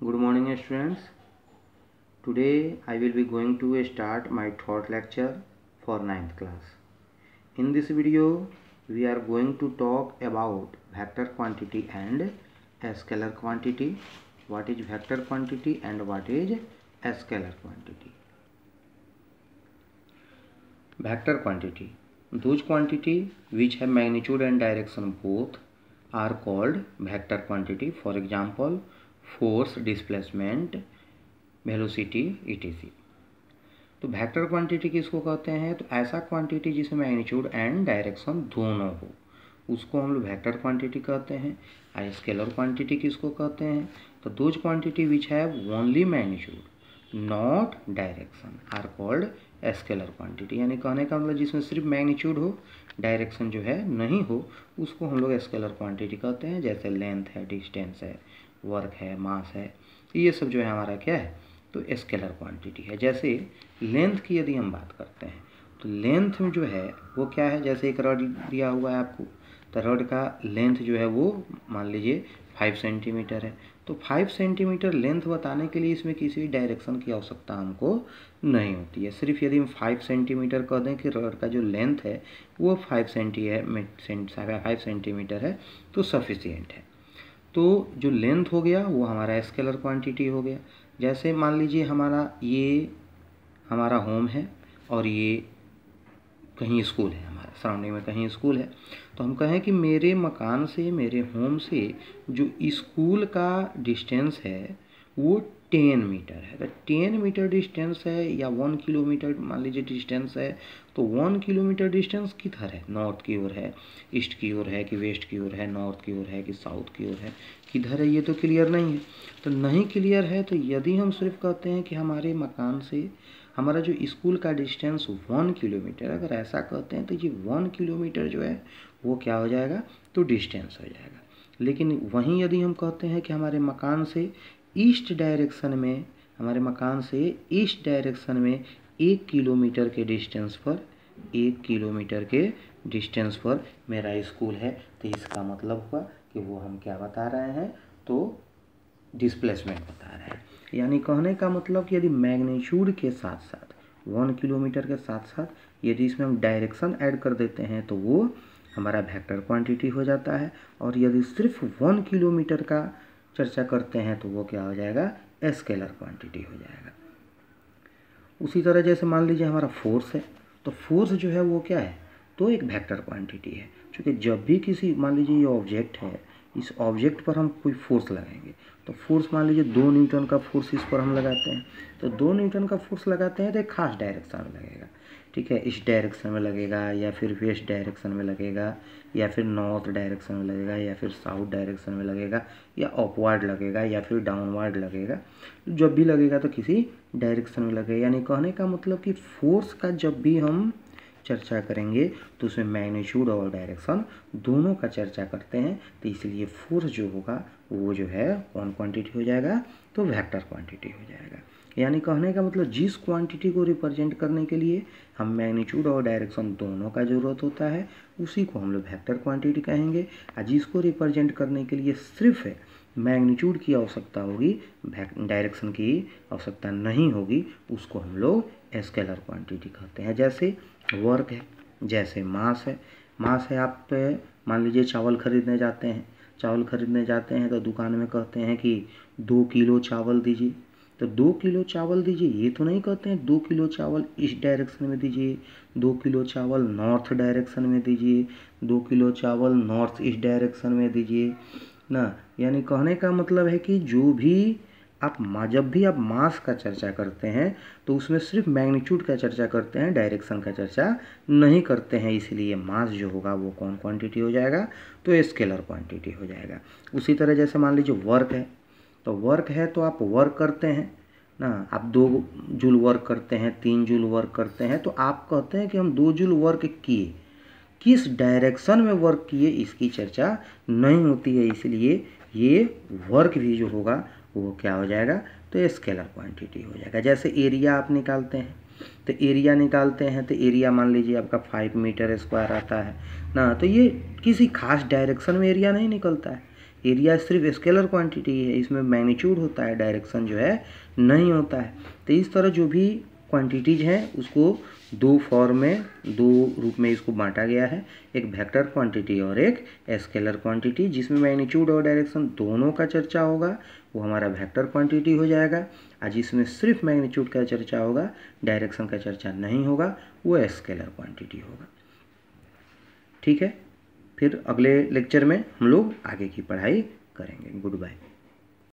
Good morning students. Today I will be going to start my third lecture for 9th class. In this video we are going to talk about vector quantity and scalar quantity. What is vector quantity and what is scalar quantity? Vector quantity. Those quantity which have magnitude and direction both are called vector quantity. For example, force, displacement, velocity etc. तो vector quantity किसको कहते हैं? तो ऐसा quantity जिसमें magnitude and direction दोनों हो उसको हम लोग वेक्टर क्वांटिटी कहते हैं। और स्केलर क्वांटिटी किसको कहते हैं? तो those quantity which have only magnitude not direction are called scalar quantity. यानी कहने का मतलब जिसमें सिर्फ मैग्नीट्यूड हो डायरेक्शन जो है नहीं हो उसको हम लोग स्केलर क्वांटिटी कहते हैं। जैसे लेंथ है, डिस्टेंस है, वर्क है, मास है, ये सब जो है हमारा क्या है? तो स्केलर क्वांटिटी है। जैसे लेंथ की यदि हम बात करते हैं तो लेंथ में जो है वो क्या है? जैसे एक रड दिया हुआ है आपको, तो रड का लेंथ जो है वो मान लीजिए 5 सेंटीमीटर है। तो 5 सेंटीमीटर लेंथ बताने के लिए इसमें किसी डायरेक्शन की आवश्यकता हमको नहीं होती है। सिर्फ यदि हम 5 सेंटीमीटर कह दें कि रड का जो लेंथ है वो 5 सेंटीमीटर है तो सफिशियंट है। तो जो लेंथ हो गया वो हमारा स्केलर क्वांटिटी हो गया। जैसे मान लीजिए हमारा होम है और ये कहीं स्कूल है, हमारा सराउंडिंग में कहीं स्कूल है, तो हम कहें कि मेरे मकान से, मेरे होम से जो स्कूल का डिस्टेंस है वो 10 मीटर है। तो 10 मीटर डिस्टेंस है या 1 किलोमीटर मान लीजिए डिस्टेंस है, तो 1 किलोमीटर डिस्टेंस किधर है? नॉर्थ की ओर है, ईस्ट की ओर है कि वेस्ट की ओर है, नॉर्थ की ओर है कि साउथ की ओर है, किधर है ये तो क्लियर नहीं है। तो नहीं क्लियर है तो यदि हम सिर्फ कहते हैं कि हमारे मकान से हमारा जो स्कूल का डिस्टेंस 1 किलोमीटर, अगर ऐसा कहते हैं तो ये 1 किलोमीटर जो है वो क्या हो जाएगा? तो डिस्टेंस हो जाएगा। लेकिन वहीं यदि हम कहते हैं कि हमारे मकान से ईस्ट डायरेक्शन में, हमारे मकान से ईस्ट डायरेक्शन में 1 किलोमीटर के डिस्टेंस पर, 1 किलोमीटर के डिस्टेंस पर मेरा स्कूल है, तो इसका मतलब हुआ कि वो हम क्या बता रहे हैं? तो डिस्प्लेसमेंट बता रहे हैं। यानी कहने का मतलब कि यदि मैग्नीट्यूड के साथ साथ 1 किलोमीटर के साथ साथ यदि इसमें हम डायरेक्शन ऐड कर देते हैं तो वो हमारा वेक्टर क्वांटिटी हो जाता है। और यदि सिर्फ 1 किलोमीटर का चर्चा करते हैं तो वो क्या हो जाएगा? स्केलर क्वांटिटी हो जाएगा। उसी तरह जैसे मान लीजिए हमारा फोर्स है, तो फोर्स जो है वो क्या है? तो एक वेक्टर क्वांटिटी है। क्योंकि जब भी किसी, मान लीजिए ये ऑब्जेक्ट है, इस ऑब्जेक्ट पर हम कोई फोर्स लगाएंगे तो फोर्स मान लीजिए 2 न्यूटन का फोर्स इस पर हम लगाते हैं, तो 2 न्यूटन का फोर्स लगाते हैं तो एक खास डायरेक्शन में लगेगा, ठीक है? इस डायरेक्शन में लगेगा या फिर वेस्ट डायरेक्शन में लगेगा या फिर नॉर्थ डायरेक्शन में लगेगा या फिर साउथ डायरेक्शन में लगेगा या अपवर्ड लगेगा या फिर डाउनवर्ड लगेगा। जब भी लगेगा तो किसी डायरेक्शन में लगेगा। यानी कहने का मतलब कि फोर्स का जब भी हम चर्चा करेंगे तो उसमें मैग्नीट्यूड और डायरेक्शन दोनों का चर्चा करते हैं, तो इसलिए फोर्स जो होगा वो जो है कौन क्वांटिटी हो जाएगा? तो वेक्टर क्वांटिटी हो जाएगा। यानी कहने का मतलब जिस क्वांटिटी को रिप्रेजेंट करने के लिए हम मैग्नीट्यूड और डायरेक्शन दोनों का ज़रूरत होता है उसी को हम लोग वेक्टर क्वांटिटी कहेंगे। और जिसको रिप्रेजेंट करने के लिए सिर्फ मैग्नीट्यूड की आवश्यकता होगी, डायरेक्शन की आवश्यकता नहीं होगी, उसको हम लोग स्केलर क्वांटिटी कहते हैं। जैसे वर्क है, जैसे मास है। मास है, आप मान लीजिए चावल खरीदने जाते हैं, चावल खरीदने जाते हैं तो दुकान में कहते हैं कि 2 किलो चावल दीजिए, तो 2 किलो चावल दीजिए, ये तो नहीं कहते हैं 2 किलो चावल इस डायरेक्शन में दीजिए, 2 किलो चावल नॉर्थ डायरेक्शन में दीजिए, 2 किलो चावल नॉर्थ ईस्ट डायरेक्शन में दीजिए ना। यानी कहने का मतलब है कि जो भी जब भी आप मास का चर्चा करते हैं तो उसमें सिर्फ मैग्नीट्यूड का चर्चा करते हैं, डायरेक्शन का चर्चा नहीं करते हैं। इसलिए मास जो होगा वो कौन क्वांटिटी हो जाएगा? तो स्केलर क्वांटिटी हो जाएगा। उसी तरह जैसे मान लीजिए वर्क है, तो वर्क है तो आप वर्क करते हैं ना, आप 2 जूल वर्क करते हैं, 3 जूल वर्क करते हैं, तो आप कहते हैं कि हम 2 जूल वर्क किए, किस डायरेक्शन में वर्क किए इसकी चर्चा नहीं होती है। इसलिए ये वर्क भी जो होगा वो क्या हो जाएगा? तो स्केलर क्वांटिटी हो जाएगा। जैसे एरिया आप निकालते हैं, तो एरिया निकालते हैं तो एरिया मान लीजिए आपका 5 मीटर स्क्वायर आता है ना, तो ये किसी खास डायरेक्शन में एरिया नहीं निकलता है, एरिया सिर्फ स्केलर क्वांटिटी है, इसमें मैग्नीट्यूड होता है, डायरेक्शन जो है नहीं होता है। तो इस तरह जो भी क्वांटिटीज हैं उसको दो फॉर्म में, दो रूप में इसको बांटा गया है, एक वेक्टर क्वांटिटी और एक स्केलर क्वांटिटी। जिसमें मैग्नीट्यूड और डायरेक्शन दोनों का चर्चा होगा वो हमारा वेक्टर क्वांटिटी हो जाएगा, और जिसमें सिर्फ मैग्नीट्यूड का चर्चा होगा, डायरेक्शन का चर्चा नहीं होगा, वो स्केलर क्वांटिटी होगा। ठीक है, फिर अगले लेक्चर में हम लोग आगे की पढ़ाई करेंगे। Good bye.